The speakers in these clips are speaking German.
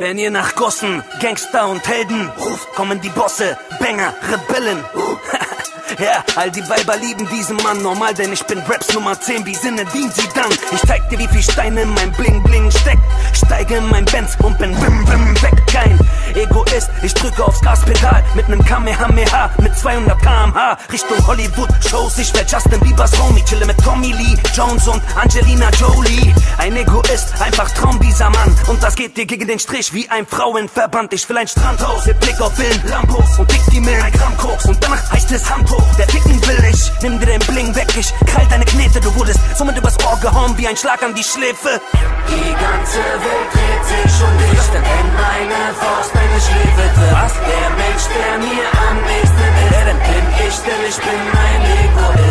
Wenn ihr nach Gossen, Gangster und Helden ruft, kommen die Bosse, Banger, Rebellen. Ja, all die Weiber lieben diesen Mann normal, denn ich bin Raps Nummer 10, wie Sinne dient sie dann? Ich zeig dir, wie viel Steine in mein Bling Bling steckt. Steige in mein Benz und bin bim bim weg. Kein Egoist, ich drücke aufs Gaspedal mit nem Kamehameha, mit 200 km/h Richtung Hollywood-Shows. Ich wär Justin Biebers Homie, chille mit Tommy Lee Jones und Angelina Jolie. Ein Egoist, einfach Traum dieser Mann, und das geht dir gegen den Strich wie ein Frauenverband. Ich will ein Strandhaus mit Blick auf Villen, Lambos und dick die Mill, ein Gramm Koks und danach heißt es Hand hoch. Der ficken will ich, nimm dir den Bling weg, ich krall deine Knete. Du wurdest somit übers Ohr gehauen wie ein Schlag an die Schläfe. Die ganze Welt dreht sich um dich, wenn meine Faust deine Schläfe trifft. Der Mensch, der mir am nächsten ist, bin ich, denn ich bin ein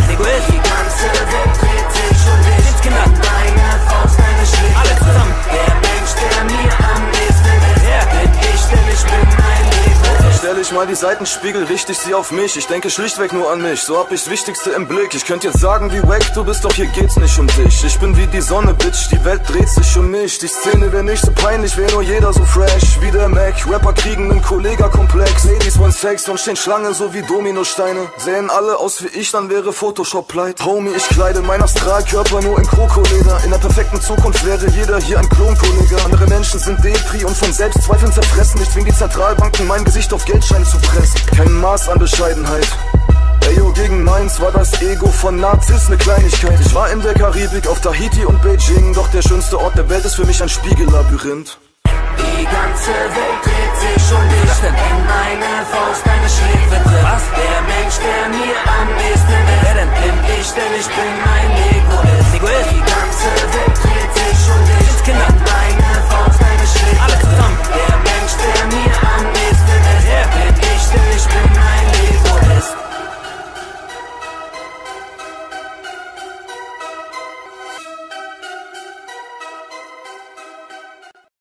Egoist. Die ganze Welt dreht sich um dich, wenn meine Faust deine Schläfe alle zusammen. Der Mensch, der mir am nächsten ist, bin ich, denn ich bin ein Egoist. Stell ich mal die Seitenspiegel, richte ich sie auf mich. Ich denke schlichtweg nur an mich, so hab ich's Wichtigste im Blick. Ich könnte jetzt sagen, wie wack du bist, doch hier geht's nicht um dich. Ich bin wie die Sonne, Bitch, die Welt dreht sich um mich. Die Szene wär nicht so peinlich, wär nur jeder so fresh wie der Mac. Rapper kriegen nen Kollega-Komplex. Ladies wollen Sex und stehen Schlange so wie Dominosteine. Sehen alle aus wie ich, dann wäre Photoshop pleite. Homie, ich kleide mein Astralkörper nur in Krokoleder. In der perfekten Zukunft wäre jeder hier ein Klonkollege. Andere Menschen sind Depri und von Selbstzweifeln zerfressen. Ich zwing die Zentralbanken, mein Gesicht auf Geldscheine zu pressen. Kein Maß an Bescheidenheit. Eyo, gegen meins war das Ego von Nazis ne Kleinigkeit. Ich war in der Karibik, auf Tahiti und Beijing, doch der schönste Ort der Welt ist für mich ein Spiegellabyrinth. Die ganze Welt dreht sich um dich, wenn meine Faust